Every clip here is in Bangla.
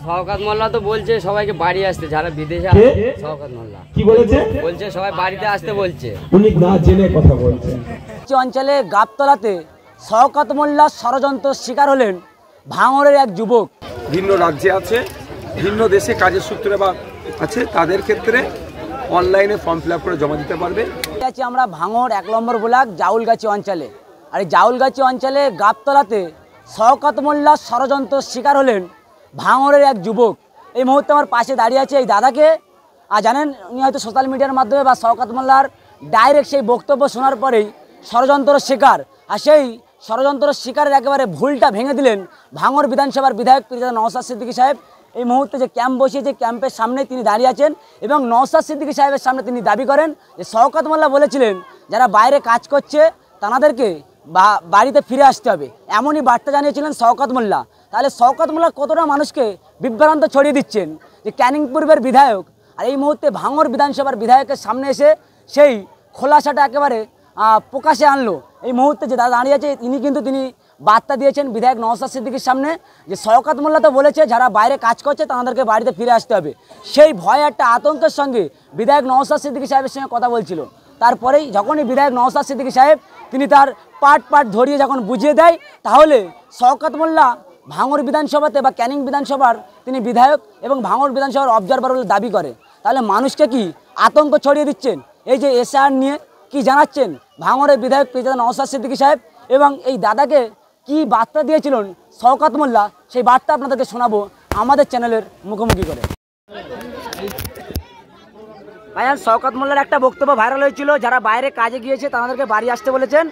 শওকত মোল্লা তো বলছে সবাইকে বাড়ি আসতে, যারা বিদেশে আছে। শওকত মোল্লা কি বলেছে? বলছে সবাই বাড়িতে আসতে বলছে। উনি না জেনে কথা বলছেন। অঞ্চলে গাবতলাতে শওকত মোল্লার ষড়যন্ত্র শিকার হলেন ভাঙড়ের এক যুবক। ভিন্ন রাজ্যে আছে, ভিন্ন দেশে কাজের সূত্রে বা আছে, তাদের ক্ষেত্রে অনলাইনে ফর্ম ফিল আপ করে জমা দিতে পারবে। আছি আমরা ভাঙড় 1 নম্বর ব্লক জাউলগাছি অঞ্চলে। আর এই জাউলগাছি অঞ্চলে গাবতলাতে শওকত মোল্লার ষড়যন্ত্র শিকার হলেন ভাঙড়ের এক যুবক। এই মুহূর্তে আমার পাশে দাঁড়িয়ে আছে এই দাদাকে। আর জানেন, উনি হয়তো সোশ্যাল মিডিয়ার মাধ্যমে বা শওকত মোল্লার ডাইরেক্ট সেই বক্তব্য শোনার পরেই ষড়যন্ত্র শিকার, আর সেই ষড়যন্ত্র শিকারের একেবারে ভুলটা ভেঙে দিলেন ভাঙড় বিধানসভার বিধায়ক পীরজাদা নওশাদ সিদ্দিকী সাহেব। এই মুহূর্তে যে ক্যাম্প বসিয়েছে, ক্যাম্পের সামনে তিনি দাঁড়িয়ে আছেন এবং নওশাদ সিদ্দিকী সাহেবের সামনে তিনি দাবি করেন যে শওকত মোল্লা বলেছিলেন যারা বাইরে কাজ করছে তাদেরকে বাড়িতে ফিরে আসতে হবে, এমনই বার্তা জানিয়েছিলেন শওকত মোল্লা। তাহলে শওকত মোল্লা কতটা মানুষকে বিভ্রান্ত ছড়িয়ে দিচ্ছেন যে ক্যানিং পূর্বের বিধায়ক, আর এই মুহূর্তে ভাঙড় বিধানসভার বিধায়কের সামনে এসে সেই খোলাসাটা একেবারে প্রকাশে আনলো। এই মুহূর্তে যে দাদা দাঁড়িয়ে আছে তিনি বার্তা দিয়েছেন বিধায়ক নওশাদ সিদ্দিকীর সামনে যে শওকত মোল্লা তো বলেছে যারা বাইরে কাজ করছে তাদেরকে বাড়িতে ফিরে আসতে হবে। সেই ভয় একটা আতঙ্কের সঙ্গে বিধায়ক নওশাদ সিদ্দিকী সাহেবের সঙ্গে কথা বলছিল। তারপরেই যখনই বিধায়ক নওশাদ সিদ্দিকী সাহেব তিনি তার পাট ধরিয়ে যখন বুঝিয়ে দেয়, তাহলে শওকত মোল্লা ভাঙড় বিধানসভাতে বা ক্যানিং বিধানসভার তিনি বিধায়ক এবং ভাঙড় বিধানসভার অবজারভার বলে দাবি করে। তাহলে মানুষকে কি আতঙ্ক ছড়িয়ে দিচ্ছেন? এই যে এসআর নিয়ে কি জানাচ্ছেন ভাঙড়ের বিধায়ক পীরজাদা নওশাদ সিদ্দিকী সাহেব এবং এই দাদাকে কি বার্তা দিয়েছিলেন শওকত মোল্লা, সেই বার্তা আপনাদেরকে শোনাবো আমাদের চ্যানেলের মুখোমুখি করে। ভাইয়ান, শওকত মোল্লার একটা বক্তব্য ভাইরাল হয়েছিল, যারা বাইরে কাজে গিয়েছে তাদেরকে বাড়ি আসতে বলেছেন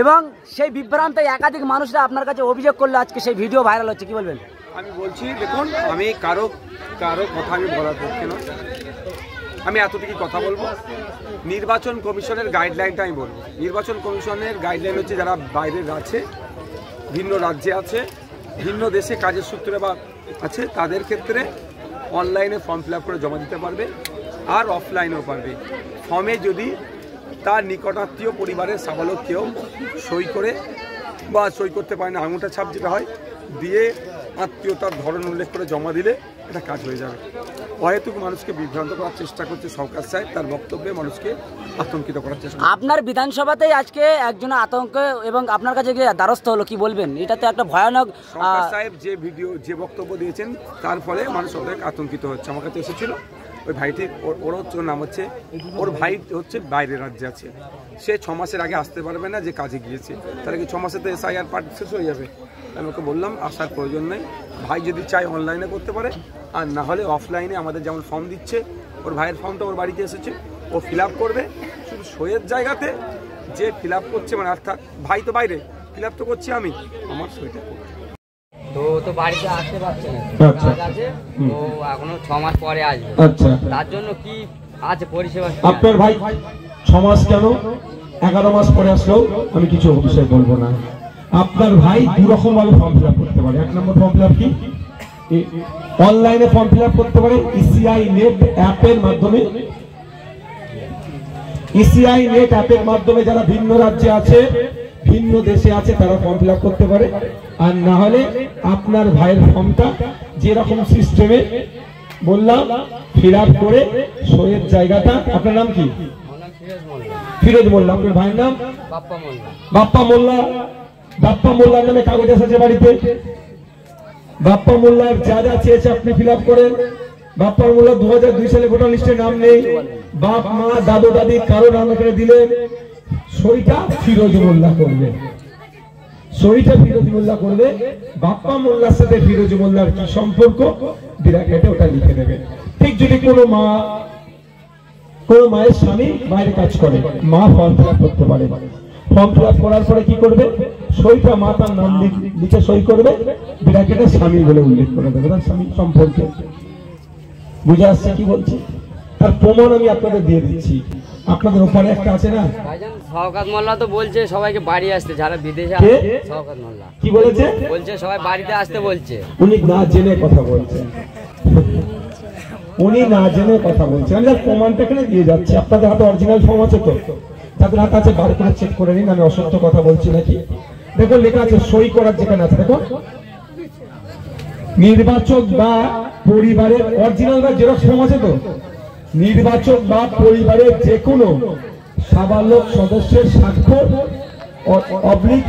এবং সেই বিভ্রান্তে একাধিক মানুষরা আপনার কাছে অভিযোগ করলো, আজকে সেই ভিডিও ভাইরাল হচ্ছে, কি বলবেন? আমি বলছি, দেখুন, আমি কারো কথা আমি বলার পক্ষে নয়, আমি এতটুকু কথা বলবো। নির্বাচন কমিশনের গাইডলাইনটা আমি বলবো। নির্বাচন কমিশনের গাইডলাইন হচ্ছে যারা বাইরে আছে, ভিন্ন রাজ্যে আছে, ভিন্ন দেশে কাজের সূত্রে বা আছে, তাদের ক্ষেত্রে অনলাইনে ফর্ম ফিল আপ করে জমা দিতে পারবে, আর অফলাইনেও পারবে। ফর্মে যদি তার নিকটাত্মীয় পরিবারের সাবালক কেউ সই করে বা সই করতে পারে না, আঙুলটা ছাপ যেটা হয় দিয়ে আত্মীয়তার ধরন উল্লেখ করে জমা দিলে এটা কাজ হয়ে যাবে। অহেতুক মানুষকে বিভ্রান্ত করার চেষ্টা করছে শওকত সাহেব, তার বক্তব্যে মানুষকে আতঙ্কিত করার চেষ্টা। আপনার বিধানসভাতেই আজকে একজন আতঙ্ক এবং আপনার কাছে গিয়ে দ্বারস্থ হলো, কি বলবেন? এটা তো একটা ভয়ানক। শওকত সাহেব যে বক্তব্য দিয়েছেন তার ফলে মানুষ অনেক আতঙ্কিত হচ্ছে। আমার কাছে এসেছিল ওই ভাইটির, ওর নাম হচ্ছে, ওর ভাই হচ্ছে বাইরের রাজ্যে আছে, সে 6 মাসের আগে আসতে পারবে না যে কাজে গিয়েছে, তাহলে কি 6 মাসে তো এসআইআর পার্ট শেষ হয়ে যাবে? আমি ওকে বললাম আসার প্রয়োজন নেই, ভাই যদি চায় অনলাইনে করতে পারে, আর না হলে অফলাইনে আমাদের যেমন ফর্ম দিচ্ছে, ওর ভাইয়ের ফর্মটা ওর বাড়িতে এসেছে, ও ফিল আপ করবে। শুধু সইয়ের জায়গাতে যে ফিল আপ করছে, মানে অর্থাৎ ভাই তো বাইরে, ফিল আপ তো করছি আমি, আমার সইটা করবে। তো বাড়িতে আসতে পারছে না, কাজ আছে তো এখনো 6 মাস পরে আসবে। আচ্ছা, তার জন্য কি আছে পরিষেবা? আপনার ভাই 6 মাস কেন 11 মাস পরে আসলেও আমি কিছু বিষয় বলবো না। আপনার ভাই 2 রকম ভাবে ফর্ম ফিল আপ করতে পারে। 1 নম্বর ফর্ম ফিল আপ কি, অনলাইনে ফর্ম ফিল আপ করতে পারে ইসিআই নেট অ্যাপের মাধ্যমে। ইসিআই নেট অ্যাপের মাধ্যমে যারা ভিন্ন রাজ্যে আছে, ভিন্ন দেশে আছে, তারা ফর্ম ফিল আপ করতে পারে। আর না হলে আপনার ভাইয়ের ফর্মটা যেরকম সিস্টেমে বললাম ফিল আপ করে সইয়ের জায়গাটা, আপনার নাম কি? ফিরোজ মোল্লা। আপনার ভাইয়ের নাম? বাপ্পা মোল্লা। বাপ্পা মোল্লা। বাপ্পা মোল্লার নামে কাগজ এসেছে বাড়িতে। বাপ্পা মোল্লার যা যা চেয়েছে আপনি ফিল আপ করেন। বাপ্পা মোল্লা 2002 সালে ভোটার লিস্টে নাম নেই, বাপ মা দাদু দাদি কারো নাম এখানে দিলেন, সইটা ফিরোজ মোল্লা করবে। সইটা ফিরোজ মোল্লা করবে। বাপ্পা মোল্লার সাথে ফিরোজ মোল্লার কি সম্পর্ক বিরাকেটে ওটা লিখে দেবে। ঠিক যদি কোনো মায়ের স্বামী বাইরে কাজ করে, মা ফর্ম ফিল আপ করতে পারে। ফর্ম ফিল আপ করার পরে কি করবে, সইটা মা তার নাম লিখে সই করবে, বিরাকেটে স্বামী বলে উল্লেখ করে দেবে তার স্বামী সম্পর্কে। বুঝে আসছে কি বলছি? তার প্রমাণ আমি আপনাদের দিয়ে দিচ্ছি। আপনাদের ওপারে একটা আছে না, শওকত মোল্লা তো বলছে সবাইকে বাড়ি আসতে, যারা বিদেশে আছে। শওকত মোল্লা কি বলেছে? বলছে সবাই বাড়িতে আসতে বলছে। উনি না জেনে কথা বলছেন, উনি না জেনে কথা বলছেন। আমি তার প্রমাণটা এখানে দিয়ে যাচ্ছি। আপনাদের হাতে অরিজিনাল ফর্ম আছে তো? যাদের হাতে আছে বার করে চেক করে নিন আমি অসত্য কথা বলছি নাকি। দেখো লেখা আছে সই করার যেখানে আছে, দেখো নির্বাচক বা পরিবারের অরিজিনাল বা জেরক্স ফর্ম আছে তো, নির্বাচক বা পরিবারের যে কোনো সাবালক সদস্যের স্বাক্ষর অবলিক